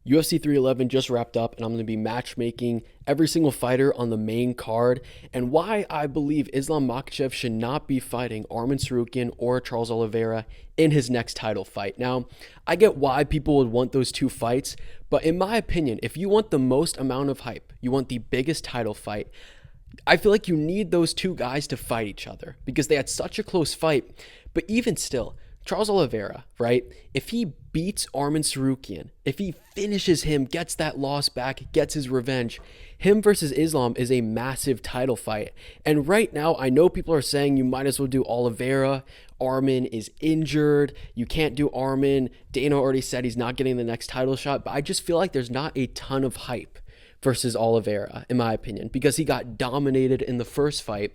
UFC 311 just wrapped up, and I'm going to be matchmaking every single fighter on the main card, and why I believe Islam Makhachev should not be fighting Arman Tsarukyan or Charles Oliveira in his next title fight. Now, I get why people would want those two fights, but in my opinion, if you want the most amount of hype, you want the biggest title fight, I feel like you need those two guys to fight each other because they had such a close fight. But even still, Charles Oliveira, right? If he beats Arman Tsarukyan, if he finishes him, gets that loss back, gets his revenge, him versus Islam is a massive title fight. And right now, I know people are saying you might as well do Oliveira. Arman is injured. You can't do Arman. Dana already said he's not getting the next title shot. But I just feel like there's not a ton of hype versus Oliveira, in my opinion, because he got dominated in the first fight.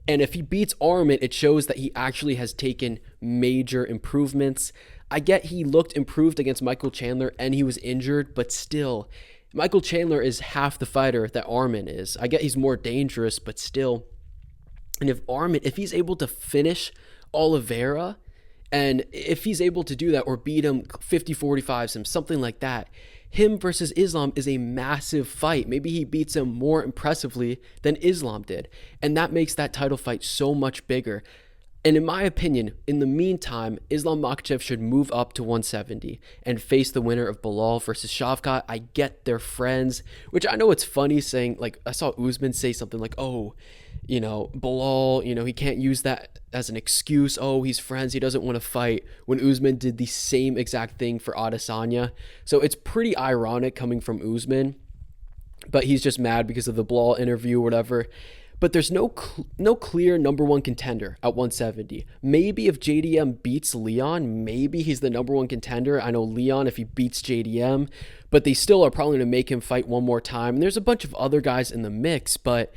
And if he beats Arman, it shows that he actually has taken major improvements. I get he looked improved against Michael Chandler and he was injured, but still, Michael Chandler is half the fighter that Arman is. I get he's more dangerous, but still. And if he's able to finish Oliveira, and if he's able to do that or beat him 50-45, something like that, him versus Islam is a massive fight. Maybe he beats him more impressively than Islam did. And that makes that title fight so much bigger. And in my opinion, in the meantime, Islam Makhachev should move up to 170 and face the winner of Belal versus Shavkat. I get they're friends, which I know it's funny saying, like, I saw Usman say something like, oh, Belal, he can't use that as an excuse. Oh, he's friends. He doesn't want to fight, when Usman did the same exact thing for Adesanya. So it's pretty ironic coming from Usman, but he's just mad because of the Belal interview or whatever. But there's no clear number one contender at 170. Maybe if JDM beats Leon, maybe he's the number one contender. I know Leon if he beats JDM, but they still are probably going to make him fight one more time. And there's a bunch of other guys in the mix, but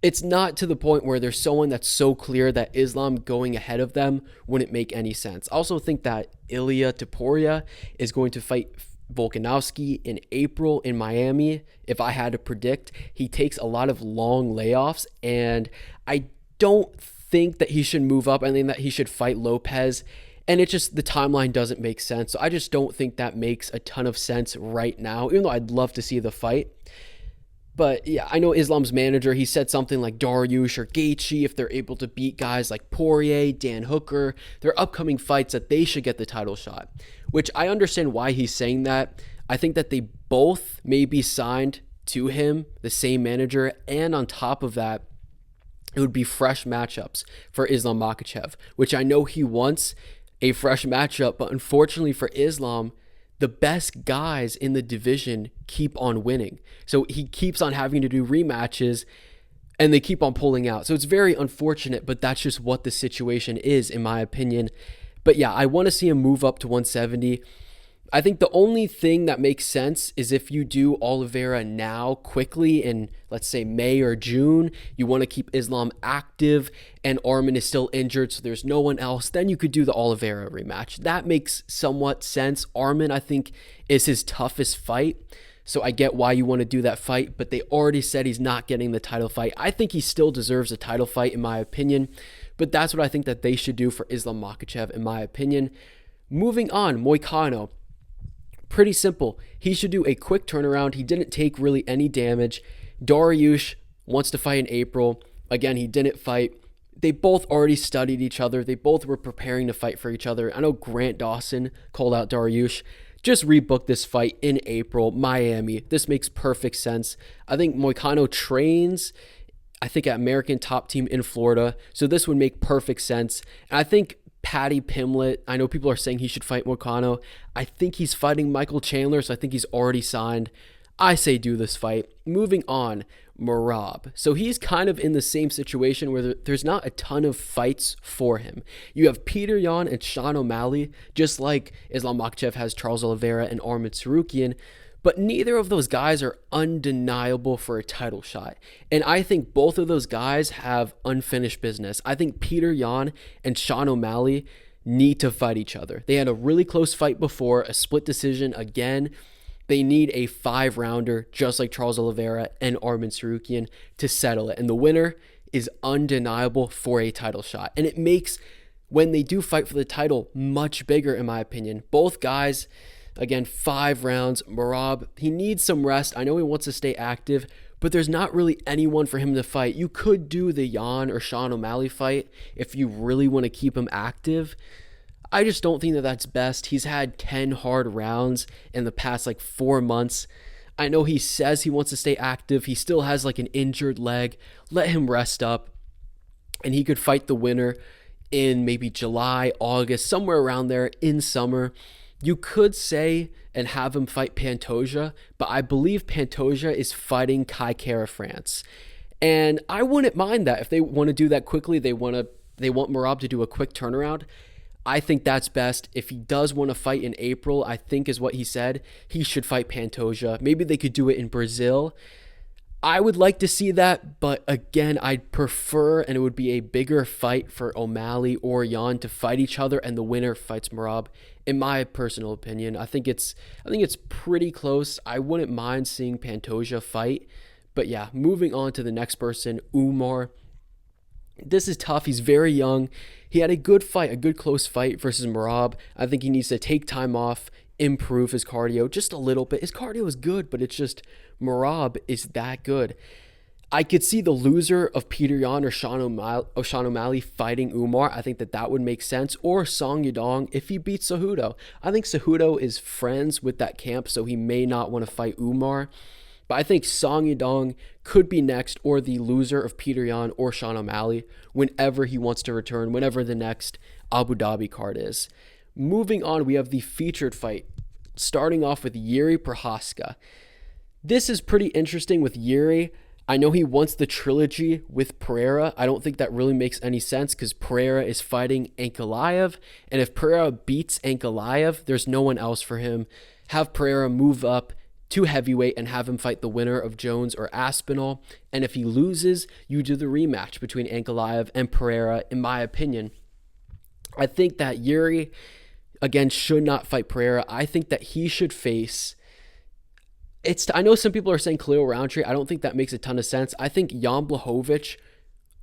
it's not to the point where there's someone that's so clear that Islam going ahead of them wouldn't make any sense. I also think that Ilia Topuria is going to fight Volkanovski in April in Miami. If I had to predict, he takes a lot of long layoffs, and I don't think that he should move up. I think that he should fight Lopez, and it just, the timeline doesn't make sense. So I just don't think that makes a ton of sense right now, even though I'd love to see the fight. But yeah, I know Islam's manager, he said something like Dariush or Gaethje, if they're able to beat guys like Poirier, Dan Hooker, their upcoming fights, that they should get the title shot, which I understand why he's saying that. I think that they both may be signed to him, the same manager, and on top of that, it would be fresh matchups for Islam Makhachev, which I know he wants a fresh matchup, but unfortunately for Islam, the best guys in the division keep on winning. So he keeps on having to do rematches and they keep on pulling out. So it's very unfortunate, but that's just what the situation is, in my opinion. But yeah, I want to see him move up to 170. I think the only thing that makes sense is if you do Oliveira now quickly in, let's say, May or June, you want to keep Islam active and Arman is still injured, so there's no one else, then you could do the Oliveira rematch. That makes somewhat sense. Arman, I think, is his toughest fight, so I get why you want to do that fight, but they already said he's not getting the title fight. I think he still deserves a title fight, in my opinion, but that's what I think that they should do for Islam Makhachev, in my opinion. Moving on, Moicano. Pretty simple. He should do a quick turnaround. He didn't take really any damage. Dariush wants to fight in April. Again, he didn't fight. They both already studied each other. They both were preparing to fight for each other. I know Grant Dawson called out Dariush. Just rebook this fight in April, Miami. This makes perfect sense. I think Moicano trains, I think, at American Top Team in Florida. So this would make perfect sense. And I think Paddy Pimblett, I know people are saying he should fight Moicano. I think he's fighting Michael Chandler, so I think he's already signed. I say do this fight. Moving on, Merab. So he's kind of in the same situation where there's not a ton of fights for him. You have Peter Yan and Sean O'Malley, just like Islam Makhachev has Charles Oliveira and Arman Tsarukyan, but neither of those guys are undeniable for a title shot. And I think both of those guys have unfinished business. I think Peter Yan and Sean O'Malley need to fight each other. They had a really close fight before, a split decision again. They need a 5-rounder, just like Charles Oliveira and Arman Tsarukyan, to settle it. And the winner is undeniable for a title shot. And it makes, when they do fight for the title, much bigger, in my opinion. Both guys, Again, 5 rounds. Merab, he needs some rest. I know he wants to stay active, but there's not really anyone for him to fight. You could do the Jan or Sean O'Malley fight if you really want to keep him active. I just don't think that that's best. He's had 10 hard rounds in the past 4 months. I know he says he wants to stay active. He still has an injured leg. Let him rest up, and he could fight the winner in maybe July, August, somewhere around there in summer. You could say and have him fight Pantoja, but I believe Pantoja is fighting Kai Kara France. And I wouldn't mind that. If they want to do that quickly, they want Merab to do a quick turnaround. I think that's best. If he does want to fight in April, I think is what he said, he should fight Pantoja. Maybe they could do it in Brazil. I would like to see that, but again, I'd prefer, and it would be a bigger fight for O'Malley or Jan to fight each other, and the winner fights Merab. In my personal opinion, I think it's pretty close. I wouldn't mind seeing Pantoja fight, but yeah, moving on to the next person, Umar. This is tough. He's very young. He had a good fight, a good close fight versus Merab. I think he needs to take time off, improve his cardio just a little bit. His cardio is good, but it's just Merab is that good. I could see the loser of Peter Yan or Sean O'Malley fighting Umar. I think that would make sense. Or Song Yadong if he beats Cejudo. I think Cejudo is friends with that camp, so he may not want to fight Umar. But I think Song Yadong could be next, or the loser of Peter Yan or Sean O'Malley whenever he wants to return, whenever the next Abu Dhabi card is. Moving on, we have the featured fight, starting off with Jiri Prochazka. This is pretty interesting with Jiri. I know he wants the trilogy with Pereira. I don't think that really makes any sense because Pereira is fighting Ankalaev, and if Pereira beats Ankalaev, there's no one else for him. Have Pereira move up to heavyweight and have him fight the winner of Jones or Aspinall, and if he loses, you do the rematch between Ankalaev and Pereira, in my opinion. I think that Jiri, again, should not fight Pereira. I think that he should face... I know some people are saying Khalil Roundtree. I don't think that makes a ton of sense. I think Jan Blachowicz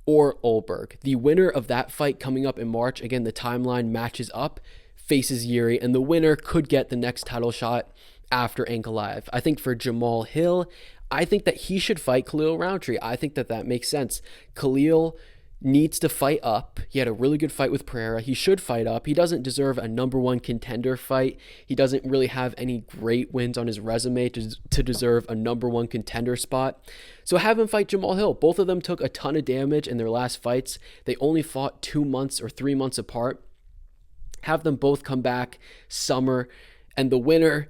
or Olberg, the winner of that fight coming up in March, again, the timeline matches up, faces Jiri, and the winner could get the next title shot after Ankalaev. I think for Jamahal Hill, I think that he should fight Khalil Roundtree. I think that makes sense. Khalil needs to fight up. He had a really good fight with Pereira. He should fight up. He doesn't deserve a number one contender fight. He doesn't really have any great wins on his resume to deserve a number one contender spot. So have him fight Jamahal Hill. Both of them took a ton of damage in their last fights. They only fought 2 months or 3 months apart. Have them both come back summer, and the winner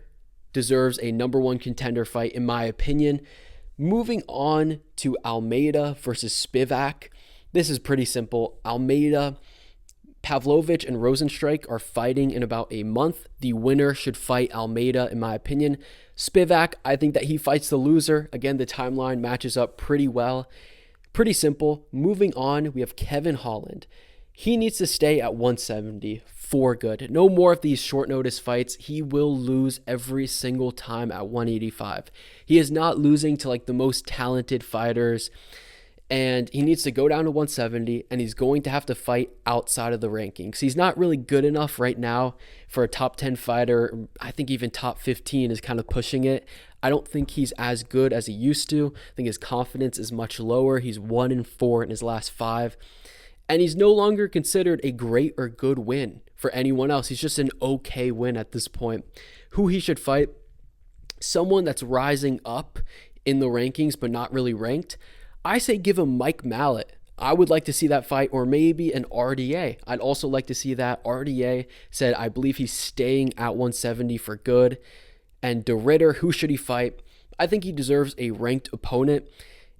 deserves a number one contender fight, in my opinion. Moving on to Almeida versus Spivac. This is pretty simple. Almeida, Pavlovich, and Rosenstrike are fighting in about a month. The winner should fight Almeida, in my opinion. Spivac, I think that he fights the loser. Again, the timeline matches up pretty well. Pretty simple. Moving on, we have Kevin Holland. He needs to stay at 170 for good. No more of these short notice fights. He will lose every single time at 185. He is not losing to the most talented fighters, and he needs to go down to 170, and he's going to have to fight outside of the rankings. He's not really good enough right now for a top 10 fighter. I think even top 15 is kind of pushing it. I don't think he's as good as he used to. I think his confidence is much lower. He's 1-4 in his last 5. And he's no longer considered a great or good win for anyone else. He's just an okay win at this point. Who he should fight? Someone that's rising up in the rankings but not really ranked. I say give him Mike Mallet. I would like to see that fight, or maybe an RDA. I'd also like to see that. RDA said, I believe he's staying at 170 for good. And De Ridder, who should he fight? I think he deserves a ranked opponent.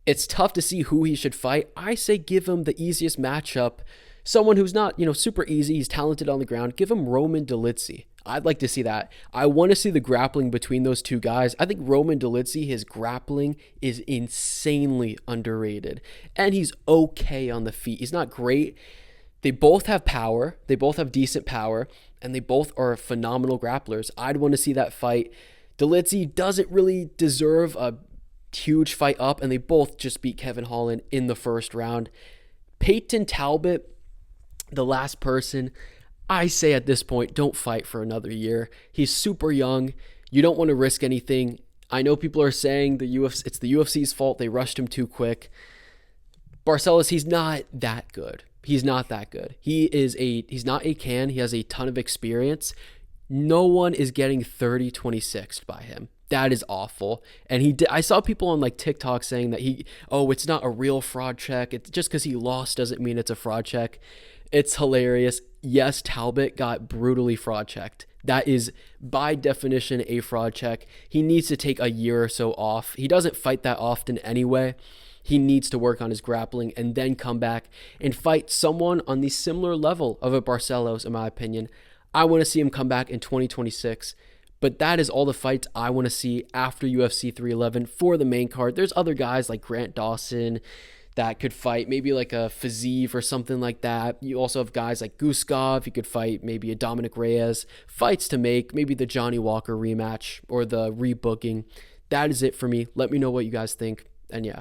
It's tough to see who he should fight. I say give him the easiest matchup. Someone who's not, super easy. He's talented on the ground. Give him Roman Dolidze. I'd like to see that. I want to see the grappling between those two guys. I think Roman Dolidze, his grappling is insanely underrated. And he's okay on the feet. He's not great. They both have power. They both have decent power. And they both are phenomenal grapplers. I'd want to see that fight. Dolidze doesn't really deserve a huge fight up. And they both just beat Kevin Holland in the first round. Payton Talbott, the last person, I say at this point, don't fight for another year. He's super young. You don't want to risk anything. I know people are saying it's the UFC's fault. They rushed him too quick. Barcelos, he's not that good. He's not that good. He's not a can. He has a ton of experience. No one is getting 30-26 by him. That is awful. And I saw people on like TikTok saying that it's not a real fraud check. It's just because he lost doesn't mean it's a fraud check. It's hilarious. Yes, Talbott got brutally fraud checked. That is by definition a fraud check. He needs to take a year or so off. He doesn't fight that often anyway. He needs to work on his grappling and then come back and fight someone on the similar level of a Barcelos, in my opinion. I want to see him come back in 2026. But that is all the fights I want to see after UFC 311 for the main card. There's other guys like Grant Dawson that could fight, maybe like a Fiziev or something like that. You also have guys like Guskov. You could fight maybe a Dominic Reyes. Fights to make, maybe the Johnny Walker rematch or the rebooking. That is it for me. Let me know what you guys think. And yeah.